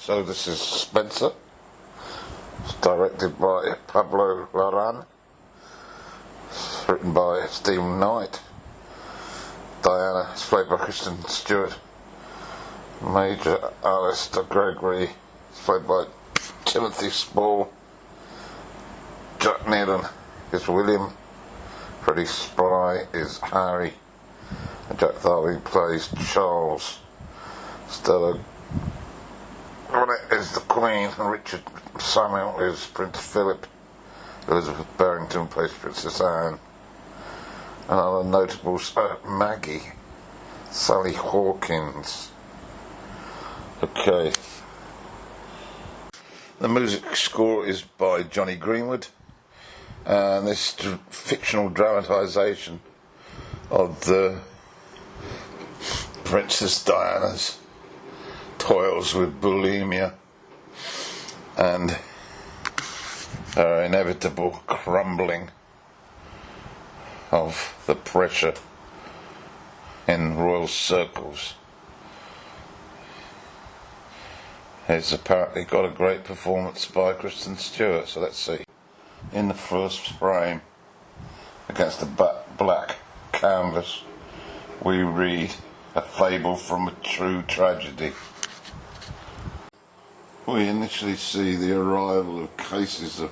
So this is Spencer. It's directed by Pablo Larraín. It's written by Stephen Knight. Diana is played by Kirsten Stewart. Major Alistair Gregory is played by Timothy Spall. Jack Needham is William. Freddie Spry is Harry. And Jack Darby plays Charles. Stella Bonnet is the Queen, and Richard Samuel is Prince Philip. Elizabeth Barrington plays Princess Anne. And other notables are Maggie, Sally Hawkins. Okay. The music score is by Johnny Greenwood, and this fictional dramatisation of the Princess Diana's toils with bulimia and her inevitable crumbling of the pressure in royal circles. It's apparently got a great performance by Kristen Stewart, so let's see. In the first frame, against the black canvas, we read a fable from a true tragedy. We initially see the arrival of cases of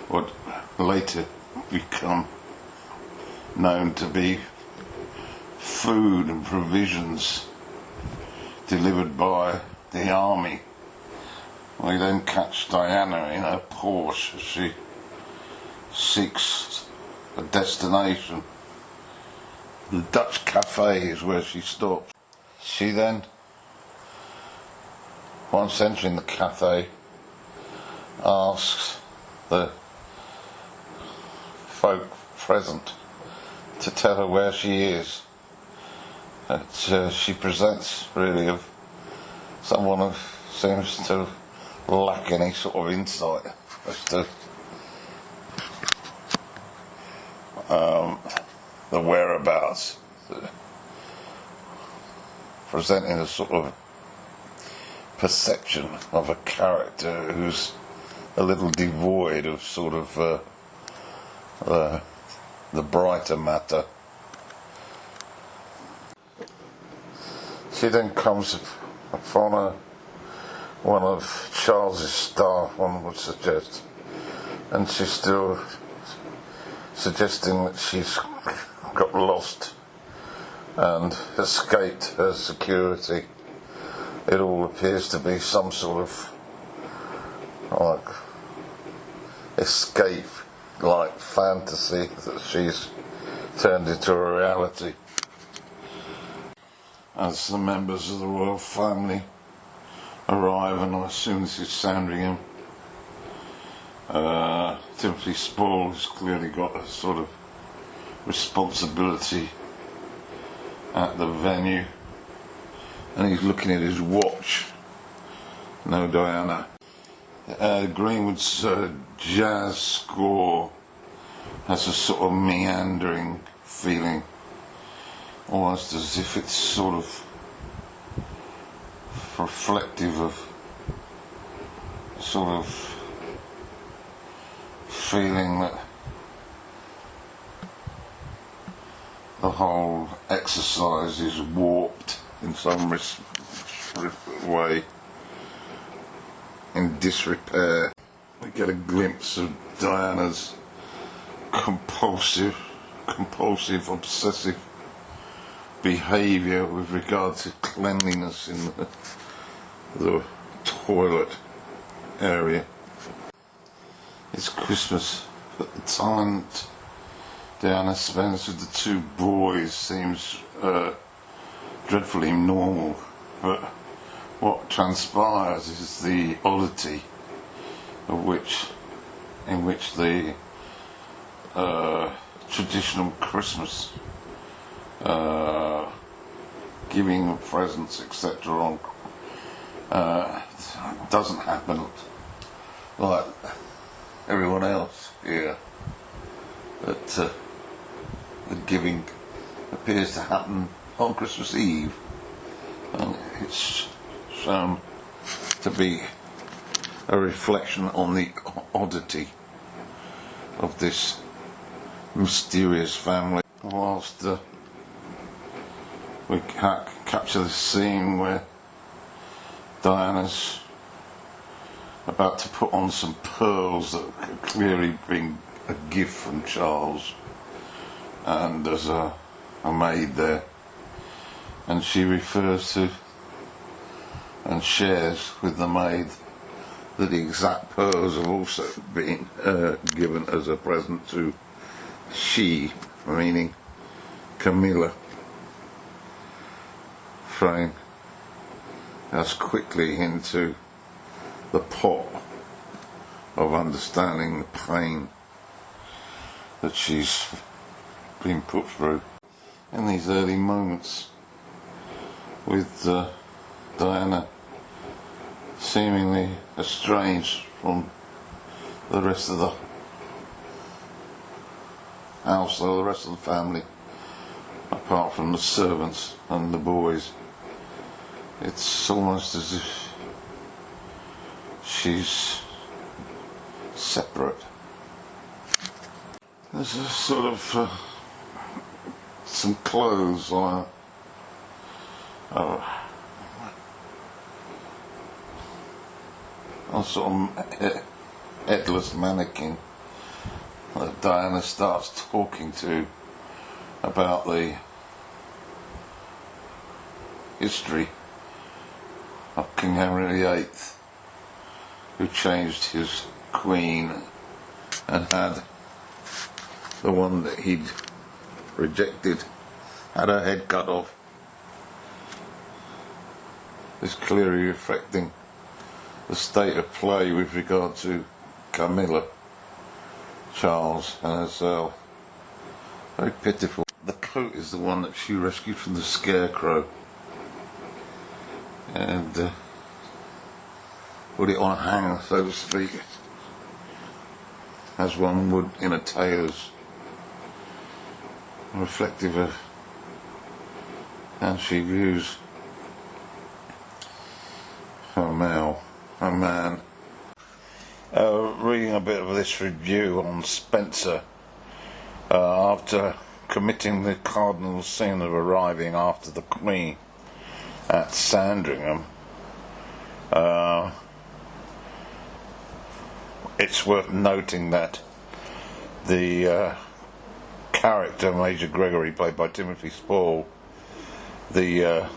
what later become known to be food and provisions delivered by the army. We then catch Diana in her Porsche as she seeks a destination. The Dutch cafe is where she stops. She then, once entering the cafe, asks the folk present to tell her where she is. She presents really of someone who seems to lack any sort of insight as to the whereabouts, presenting a sort of perception of a character who's a little devoid of sort of the brighter matter. She then comes upon one of Charles's staff, one would suggest, and she's still suggesting that she's got lost and escaped her security. It all appears to be some sort of like escape, like fantasy that she's turned into a reality. As the members of the royal family arrive, and I assume this is Sandringham, Timothy Spall has clearly got a sort of responsibility at the venue, and he's looking at his watch. No Diana. Greenwood's jazz score has a sort of meandering feeling, almost as if it's sort of reflective of sort of feeling that the whole exercise is warped in some way, in disrepair. We get a glimpse of Diana's compulsive, obsessive behaviour with regard to cleanliness in the toilet area. It's Christmas, but the time that Diana spends with the two boys seems dreadfully normal, but what transpires is the oddity in which the traditional Christmas giving of presents, etc., doesn't happen like everyone else here. That the giving appears to happen on Christmas Eve, and it's shown to be a reflection on the oddity of this mysterious family. Whilst we capture the scene where Diana's about to put on some pearls that could clearly been a gift from Charles, and there's a maid there, and she refers to and shares with the maid that the exact pearls have also been given as a present to she, meaning Camilla, throwing us quickly into the pot of understanding the pain that she's been put through in these early moments, with Diana seemingly estranged from the rest of the household, the rest of the family, apart from the servants and the boys. It's almost as if she's separate. There's a sort of some clothes on a sort of headless mannequin that Diana starts talking to about the history of King Henry VIII, who changed his queen and had the one that he'd rejected, had her head cut off. This clearly reflecting the state of play with regard to Camilla, Charles and herself. Very pitiful. The coat is the one that she rescued from the scarecrow and put it on a hanger, so to speak, as one would in a tailor's, reflective of how she views her man. Reading a bit of this review on Spencer, after committing the cardinal sin of arriving after the Queen at Sandringham, it's worth noting that the character Major Gregory, played by Timothy Spall, the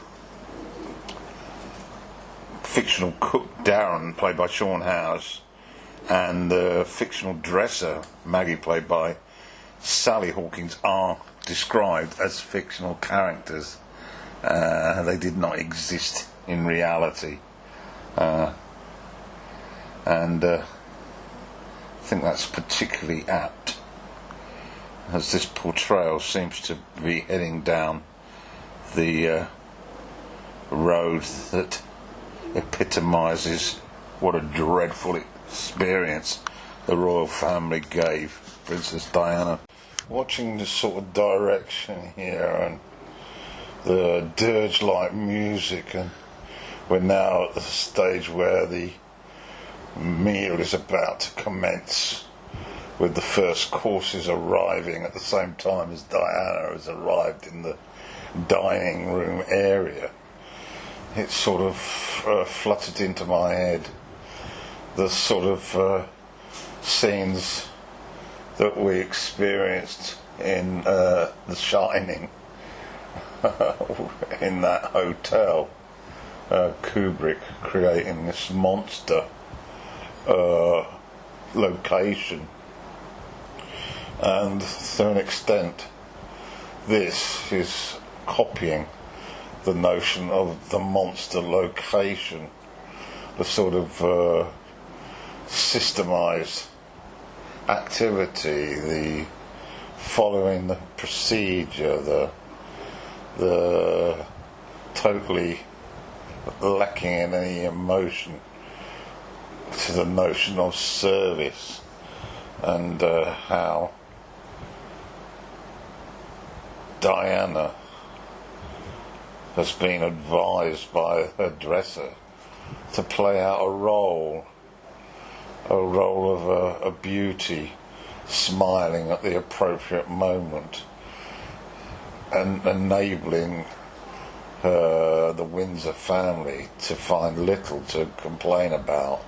fictional cook Darren, played by Sean Howes, and the fictional dresser Maggie, played by Sally Hawkins, are described as fictional characters. They did not exist in reality, and I think that's particularly apt, as this portrayal seems to be heading down the road that epitomises what a dreadful experience the royal family gave Princess Diana. Watching this sort of direction here and the dirge-like music, and we're now at the stage where the meal is about to commence, with the first courses arriving at the same time as Diana has arrived in the dining room area. It sort of fluttered into my head the sort of scenes that we experienced in The Shining in that hotel. Kubrick creating this monster location, and to an extent this is copying the notion of the monster location, the sort of systemised activity, the following the procedure, the totally lacking in any emotion to the notion of service, and how Diana has been advised by her dresser to play out a role of a beauty smiling at the appropriate moment and enabling the Windsor family to find little to complain about,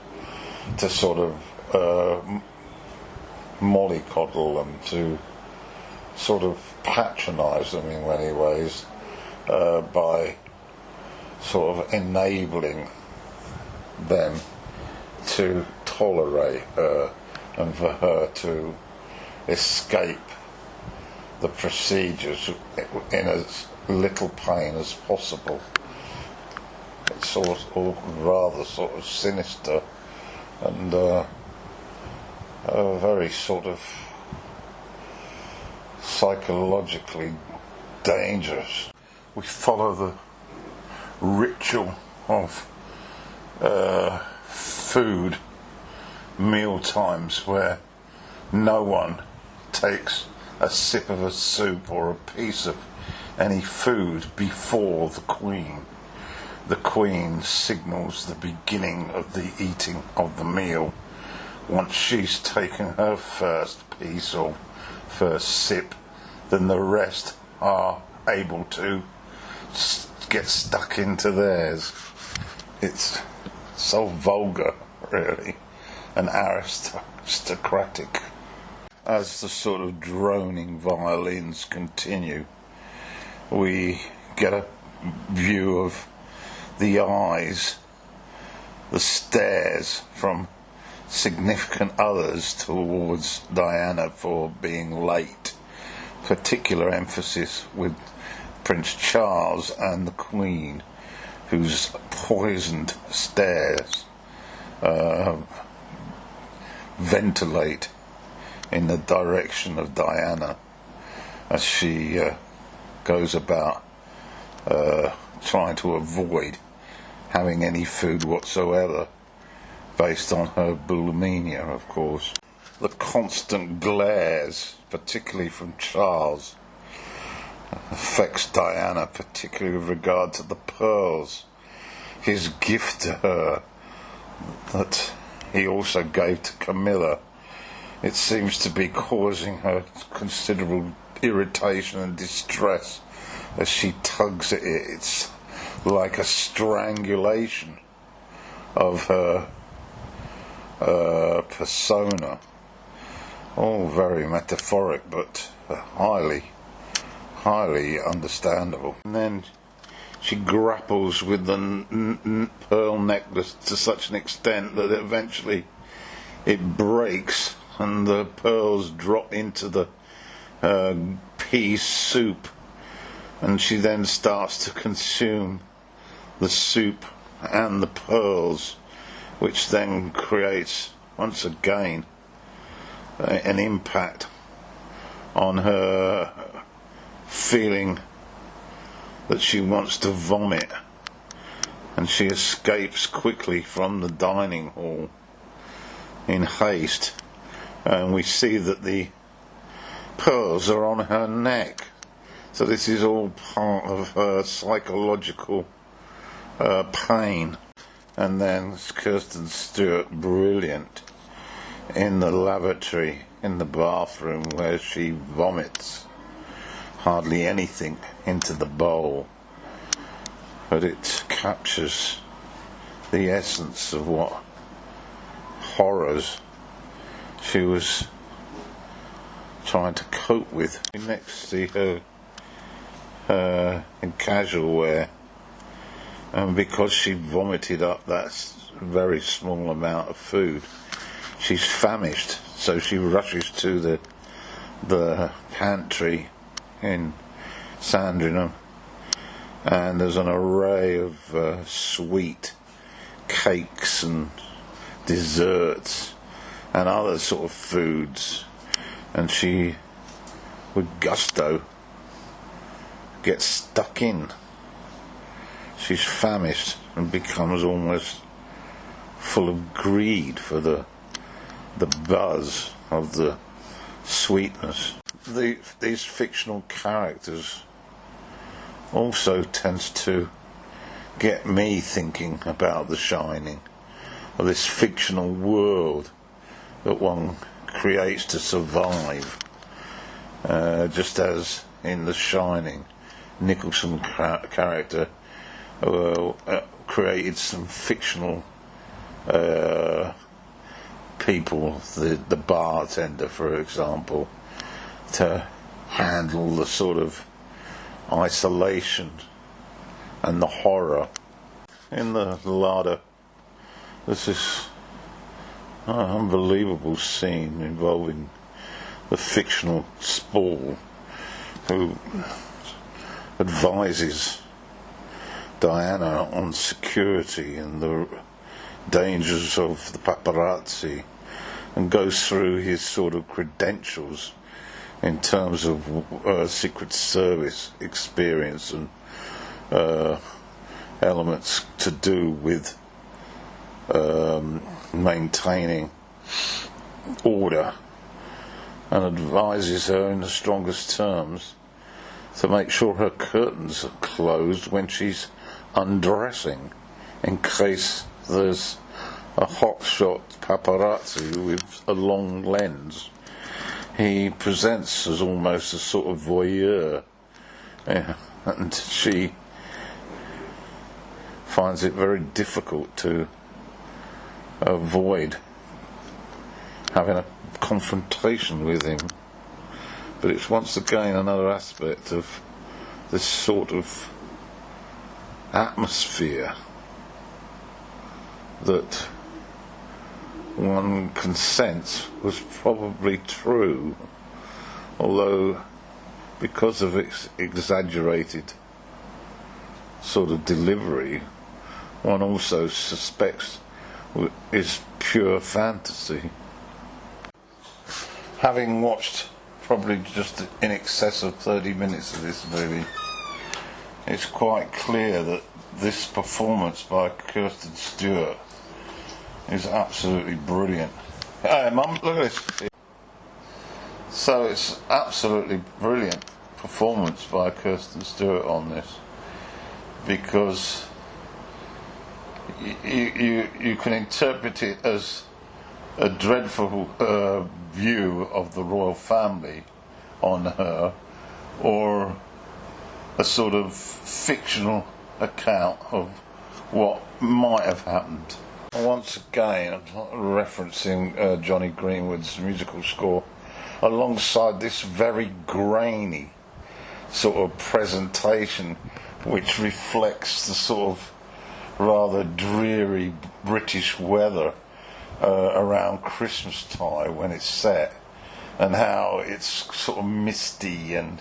to sort of mollycoddle them, to sort of patronise them in many ways by sort of enabling them to tolerate her and for her to escape the procedures in as little pain as possible. It's rather sort of sinister and very sort of psychologically dangerous. We follow the ritual of food meal times where no one takes a sip of a soup or a piece of any food before the Queen. The Queen signals the beginning of the eating of the meal. Once she's taken her first piece or first sip, then the rest are able to get stuck into theirs. It's so vulgar, really, and aristocratic. As the sort of droning violins continue, we get a view of the eyes, the stares from significant others towards Diana for being late. Particular emphasis with Prince Charles and the Queen, whose poisoned stares ventilate in the direction of Diana as she goes about trying to avoid having any food whatsoever, based on her bulimia, of course. The constant glares, particularly from Charles, affects Diana, particularly with regard to the pearls, his gift to her that he also gave to Camilla. It seems to be causing her considerable irritation and distress as she tugs at it. It's like a strangulation of her persona. All very metaphoric, but highly understandable. And then she grapples with the pearl necklace to such an extent that eventually it breaks and the pearls drop into the pea soup, and she then starts to consume the soup and the pearls, which then creates once again an impact on her feeling that she wants to vomit, and she escapes quickly from the dining hall in haste, and we see that the pearls are on her neck. So this is all part of her psychological pain. And then Kirsten Stewart, brilliant, in the lavatory, in the bathroom, where she vomits hardly anything into the bowl, but it captures the essence of what horrors she was trying to cope with. We next see her in casual wear, and because she vomited up that very small amount of food, she's famished, so she rushes to the pantry in Sandringham, and there's an array of sweet cakes and desserts and other sort of foods, and she, with gusto, gets stuck in. She's famished and becomes almost full of greed for the buzz of the sweetness. These fictional characters also tends to get me thinking about The Shining, or this fictional world that one creates to survive. Just as in The Shining, Nicholson's character created some fictional people, the bartender, for example, to handle the sort of isolation and the horror. In the larder, there's this unbelievable scene involving the fictional Spall, who advises Diana on security and the dangers of the paparazzi, and goes through his sort of credentials in terms of Secret Service experience and elements to do with maintaining order, and advises her in the strongest terms to make sure her curtains are closed when she's undressing, in case there's a hotshot paparazzi with a long lens. He presents as almost a sort of voyeur, and she finds it very difficult to avoid having a confrontation with him. But it's once again another aspect of this sort of atmosphere that one can sense was probably true, although because of its exaggerated sort of delivery, one also suspects is pure fantasy. Having watched probably just in excess of 30 minutes of this movie, it's quite clear that this performance by Kirsten Stewart is absolutely brilliant. Hey Mum, look at this. So it's absolutely brilliant performance by Kirsten Stewart on this, because you can interpret it as a dreadful view of the royal family on her, or a sort of fictional account of what might have happened. Once again, referencing Johnny Greenwood's musical score, alongside this very grainy sort of presentation, which reflects the sort of rather dreary British weather around Christmas time when it's set, and how it's sort of misty and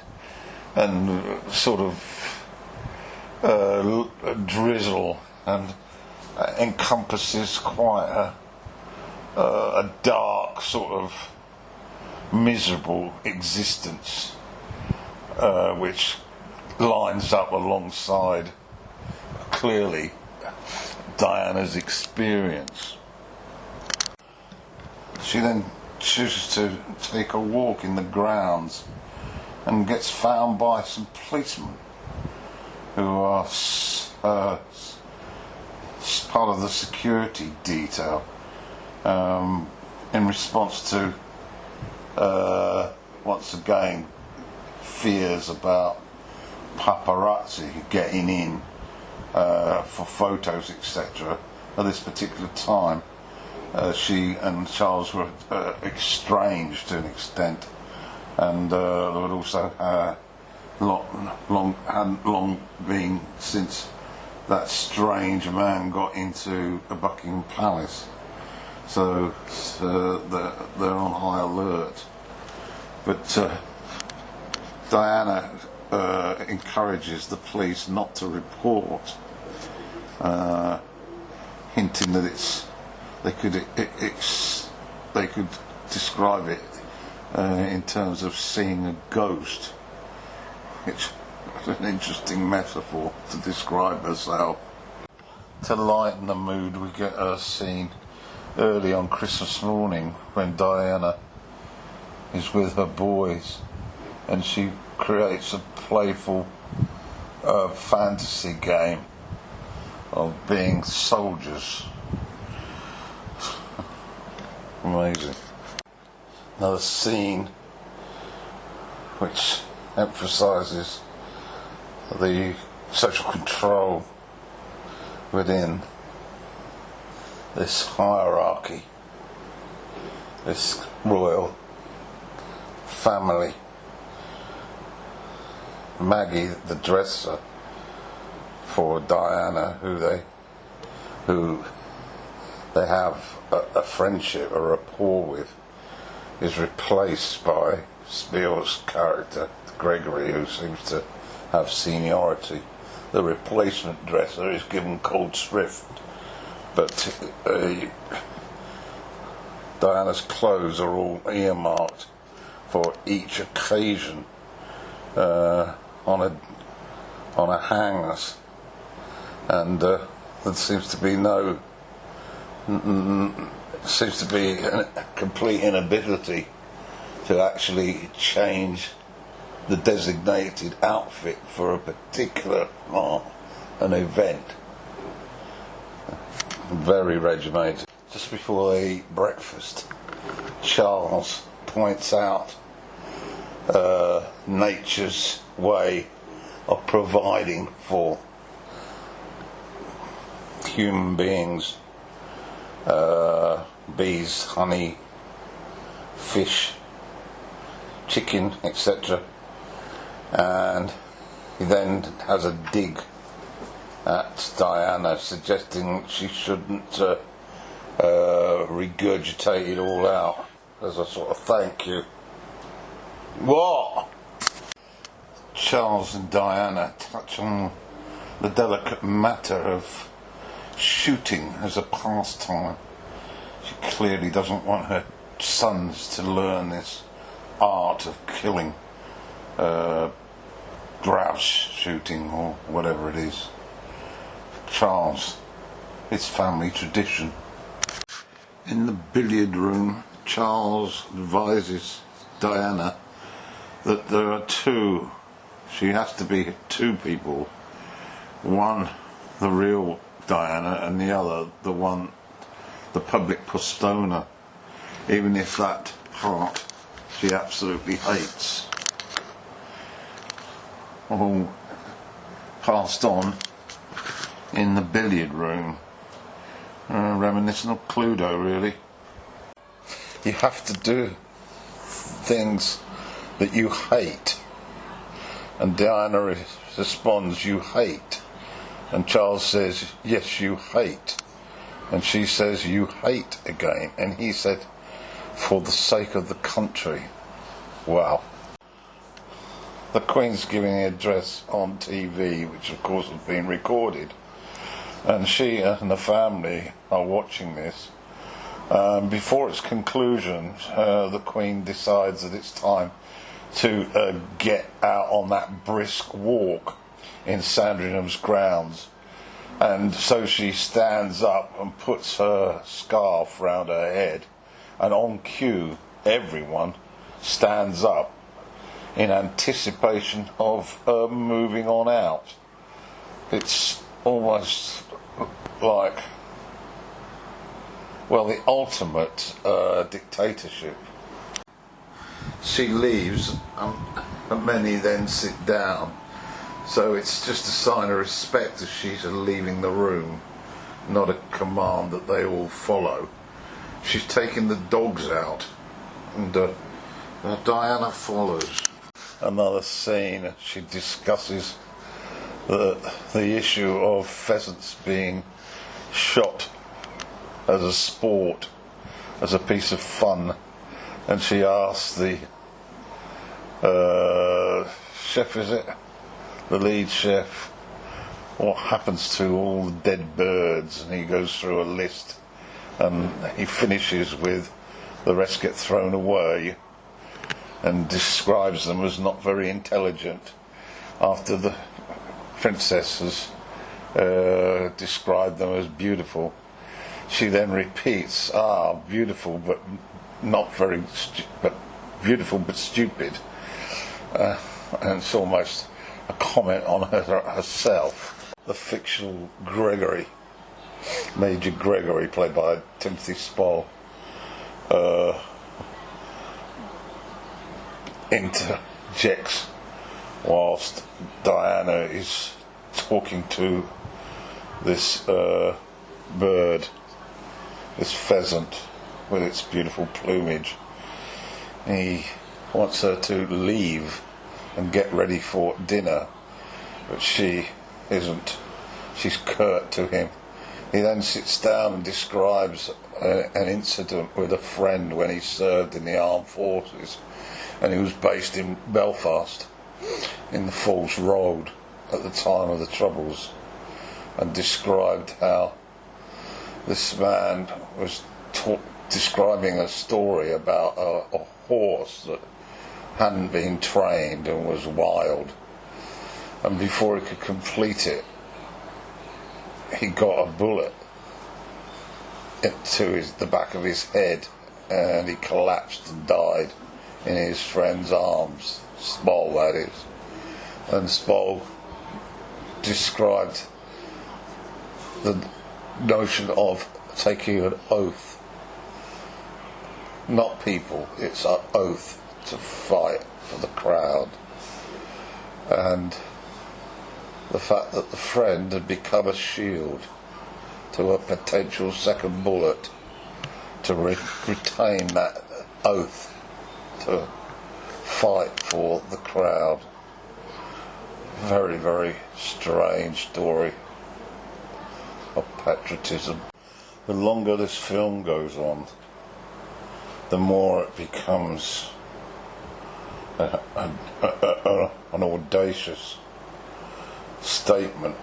sort of drizzle, and encompasses quite a dark sort of miserable existence, which lines up alongside clearly Diana's experience. She then chooses to take a walk in the grounds and gets found by some policemen who are part of the security detail, in response to once again fears about paparazzi getting in for photos, etc. At this particular time, she and Charles were estranged to an extent, and there had also long been since that strange man got into the Buckingham Palace, so they're on high alert. But Diana encourages the police not to report, hinting that they could describe it in terms of seeing a ghost, which is an interesting metaphor to describe herself. To lighten the mood, we get a scene early on Christmas morning when Diana is with her boys, and she creates a playful fantasy game of being soldiers. Amazing. Another scene which emphasises the social control within this hierarchy, this royal family. Maggie, the dresser for Diana, who they have a friendship, a rapport with, is replaced by Stewart's character, Gregory, who seems to have seniority. The replacement dresser is given cold shrift, but Diana's clothes are all earmarked for each occasion on a hangers, and there seems to be a complete inability to actually change the designated outfit for a particular an event. Very regimented. Just before they eat breakfast, Charles points out nature's way of providing for human beings, bees, honey, fish, chicken, etc. And he then has a dig at Diana, suggesting she shouldn't regurgitate it all out as a sort of thank you. What? Charles and Diana touch on the delicate matter of shooting as a pastime. She clearly doesn't want her sons to learn this art of killing, grouse shooting or whatever it is. Charles, it's family tradition. In the billiard room, Charles advises Diana that there are she has to be two people. One, the real Diana, and the other, the public persona, even if that part she absolutely hates. All passed on in the billiard room. Reminiscent of Cluedo, really. You have to do things that you hate. And Diana responds, "You hate." And Charles says, "Yes, you hate." And she says, "You hate" again. And he said, "For the sake of the country." Wow. The Queen's giving an address on TV, which of course has been recorded. And she and the family are watching this. Before its conclusion, the Queen decides that it's time to get out on that brisk walk in Sandringham's grounds, and so she stands up and puts her scarf round her head, and on cue everyone stands up in anticipation of her moving on out. It's almost like, well, the ultimate dictatorship. She leaves, and many then sit down. So it's just a sign of respect as she's leaving the room, not a command that they all follow. She's taking the dogs out, and Diana follows. Another scene, she discusses the issue of pheasants being shot as a sport, as a piece of fun. And she asks the chef, is it? The lead chef, what happens to all the dead birds? And he goes through a list, and he finishes with the rest get thrown away, and describes them as not very intelligent, after the princess has described them as beautiful. She then repeats, beautiful but not very, but beautiful but stupid, and it's almost a comment on herself. the fictional Gregory, Major Gregory, played by Timothy Spall, interjects whilst Diana is talking to this bird, this pheasant with its beautiful plumage. He wants her to leave and get ready for dinner, but she isn't. She's curt to him. He then sits down and describes an incident with a friend when he served in the armed forces, and he was based in Belfast in the Falls Road at the time of the Troubles, and described how this man was describing a story about a horse that hadn't been trained and was wild, and before he could complete it, he got a bullet into the back of his head, and he collapsed and died in his friend's arms, Spall that is. And Spall described the notion of taking an oath, not people, it's an oath to fight for the crowd, and the fact that the friend had become a shield to a potential second bullet, to retain that oath to fight for the crowd. Very, very strange story of patriotism. The longer this film goes on, the more it becomes an audacious statement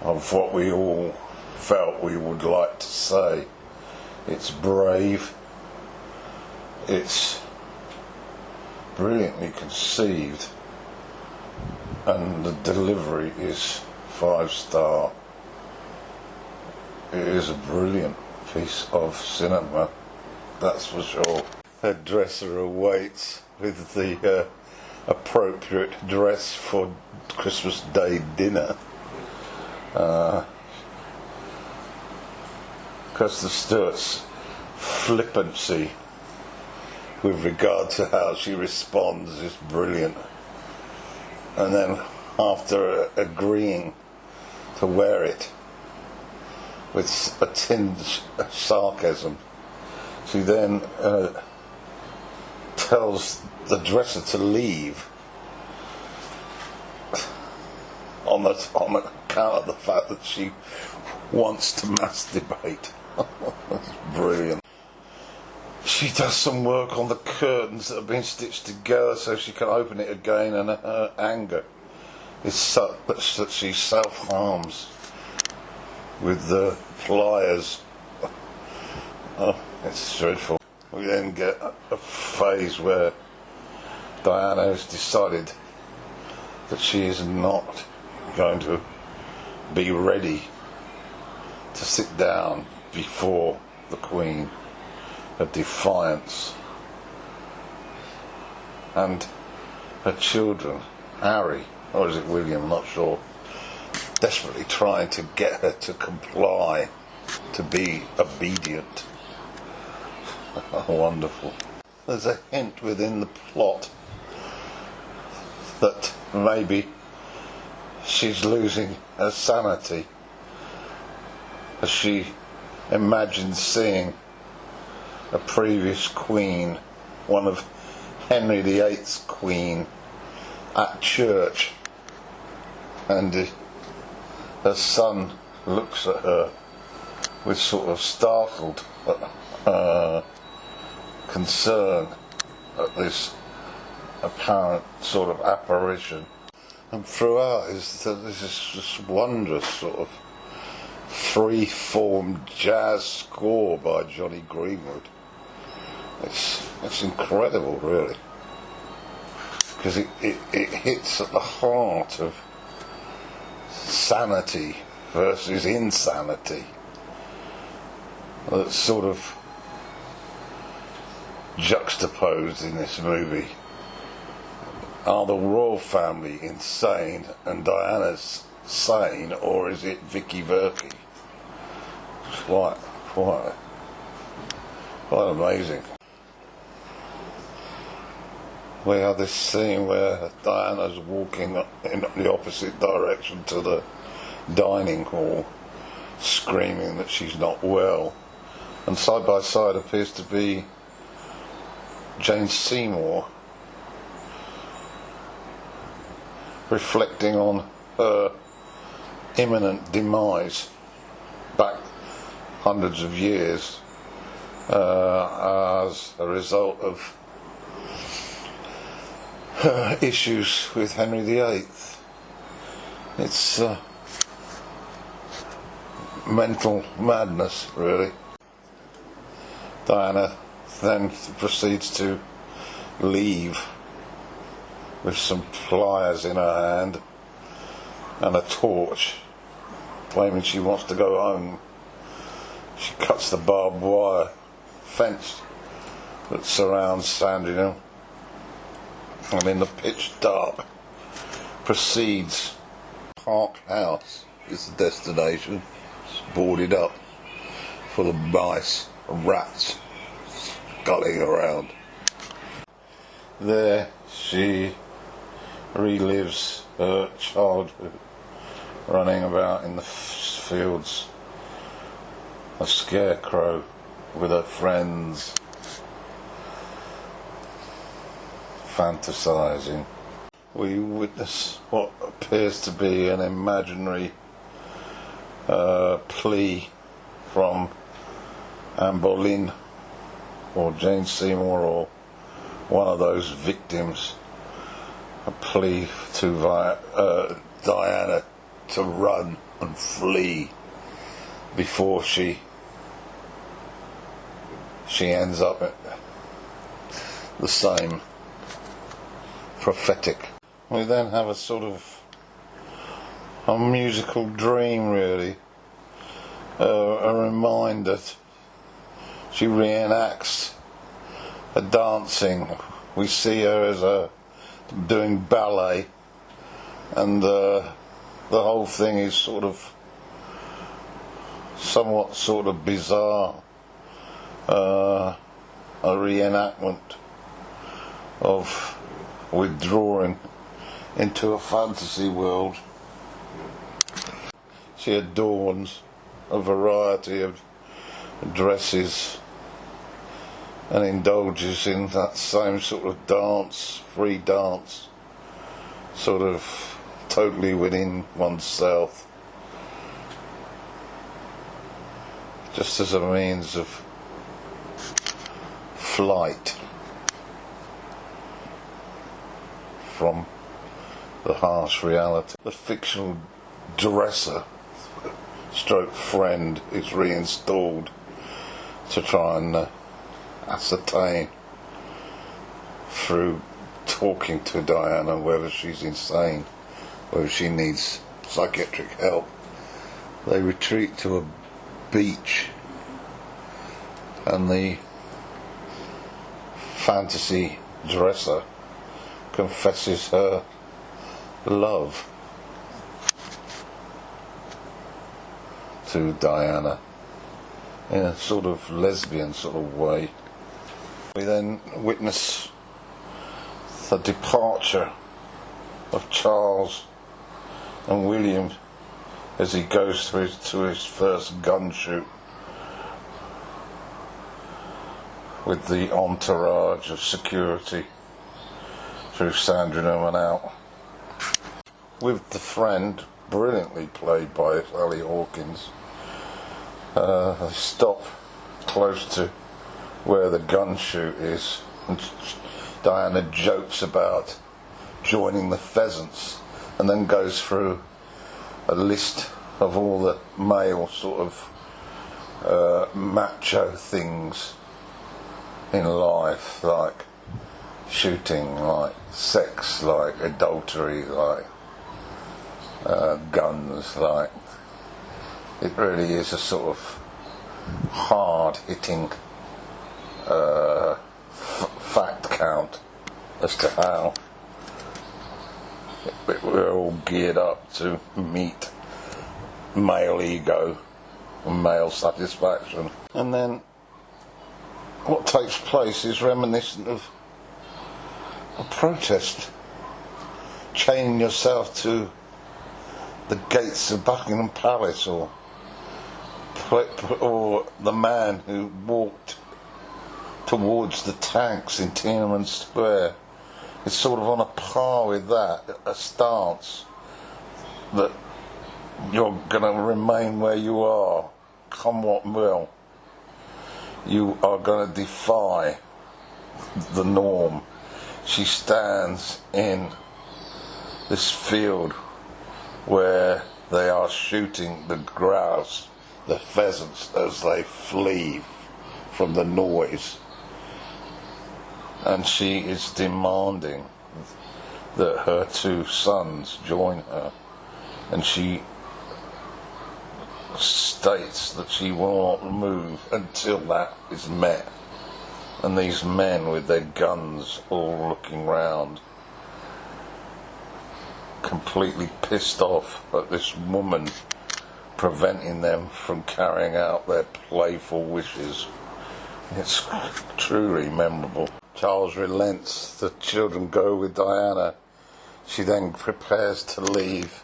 of what we all felt we would like to say. It's brave, it's brilliantly conceived, and the delivery is 5-star. It is a brilliant piece of cinema, that's for sure. Her dresser awaits with the appropriate dress for Christmas Day dinner. Because the Stewart's flippancy with regard to how she responds is brilliant. And then after agreeing to wear it with a tinge of sarcasm, she then tells the dresser to leave on account of the fact that she wants to masturbate. That's brilliant. She does some work on the curtains that have been stitched together so she can open it again, and her anger is such that she self-harms with the pliers. Oh, it's dreadful. We then get a phase where Diana has decided that she is not going to be ready to sit down before the Queen, a defiance, and her children, Harry, or is it William, I'm not sure, desperately trying to get her to comply, to be obedient. Wonderful. There's a hint within the plot that maybe she's losing her sanity as she imagines seeing a previous queen, one of Henry VIII's queen, at church, and her son looks at her with sort of startled concern at this apparent sort of apparition. And throughout is that this is this wondrous sort of free-form jazz score by Johnny Greenwood. It's incredible, really, because it hits at the heart of sanity versus insanity. That's sort of juxtaposed in this movie, Are the royal family insane and Diana's sane, or is it Vicky Verky? Quite amazing. We have this scene where Diana's walking in the opposite direction to the dining hall, screaming that she's not well, and side by side appears to be Jane Seymour, reflecting on her imminent demise back hundreds of years as a result of her issues with Henry VIII. It's mental madness, really. Diana then proceeds to leave with some pliers in her hand and a torch, claiming she wants to go home. She cuts the barbed wire fence that surrounds Sandringham, and in the pitch dark proceeds. Park House is the destination. It's boarded up, full of mice and rats sculling around. There she relives her childhood, running about in the fields, a scarecrow with her friends, fantasizing. We witness what appears to be an imaginary plea from Anne Boleyn or Jane Seymour or one of those victims, a plea to Diana to run and flee before she ends up at the same prophetic. We then have a sort of a musical dream, really, a reminder that she reenacts a dancing. We see her as doing ballet, and the whole thing is somewhat bizarre, a reenactment of withdrawing into a fantasy world. She adorns a variety of dresses and indulges in that same sort of dance, free dance, totally within oneself, just as a means of flight from the harsh reality. The fictional dresser stroke friend is reinstalled to try and ascertain through talking to Diana whether she's insane, whether she needs psychiatric help. They retreat to a beach, and the fantasy dresser confesses her love to Diana in a sort of lesbian sort of way. We then witness the departure of Charles and William as he goes to his first gun shoot with the entourage of security through Sandringham and out, with the friend, brilliantly played by Sally Hawkins. They stop close to where the gun shoot is, and Diana jokes about joining the pheasants, and then goes through a list of all the male macho things in life, like shooting, like sex, like adultery, like guns, like it really is a sort of hard-hitting fact count as to how we're all geared up to meet male ego and male satisfaction. And then what takes place is reminiscent of a protest. Chaining yourself to the gates of Buckingham Palace, or the man who walked towards the tanks in Tiananmen Square. It's sort of on a par with that, a stance that you're going to remain where you are, come what will. You are going to defy the norm. She stands in this field where they are shooting the grouse, the pheasants, as they flee from the noise. And she is demanding that her two sons join her. And she states that she will not move until that is met. And these men with their guns all looking round, completely pissed off at this woman preventing them from carrying out their playful wishes. It's truly memorable. Charles relents. The children go with Diana. She then prepares to leave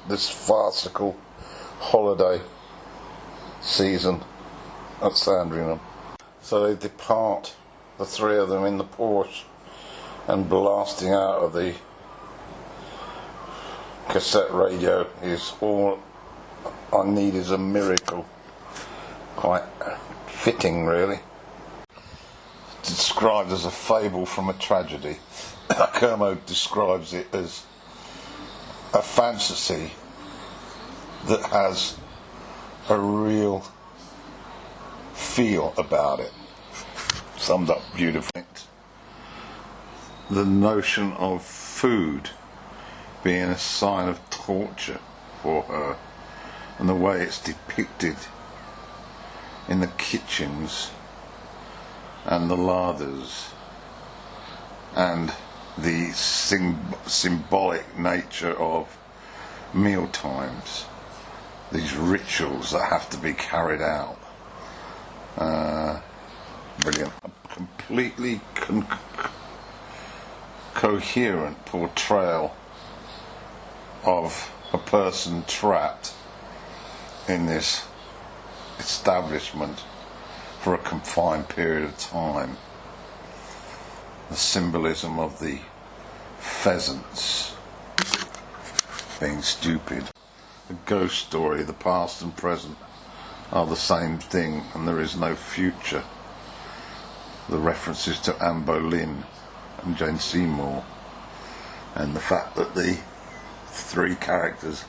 this farcical holiday season at Sandringham. So they depart, the three of them in the Porsche, and blasting out of the cassette radio is All I Need Is a Miracle. Quite fitting, really. Described as a fable from a tragedy. Kermode describes it as a fantasy that has a real feel about it. Summed up beautifully. The notion of food being a sign of torture for her, and the way it's depicted in the kitchens and the larders, and the symbolic nature of meal times, these rituals that have to be carried out. Brilliant. A completely coherent portrayal of a person trapped in this establishment for a confined period of time. The symbolism of the pheasants being stupid. The ghost story, the past and present are the same thing, and there is no future. The references to Anne Boleyn and Jane Seymour, and the fact that the three characters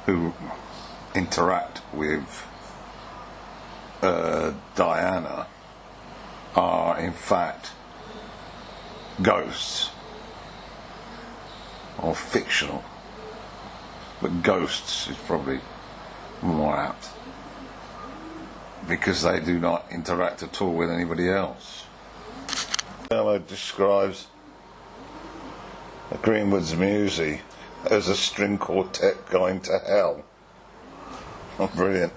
who interact with Diana are in fact ghosts, or fictional, but ghosts is probably more apt, because they do not interact at all with anybody else. Kermode describes Greenwood's Musie as a string quartet going to hell. Oh, brilliant.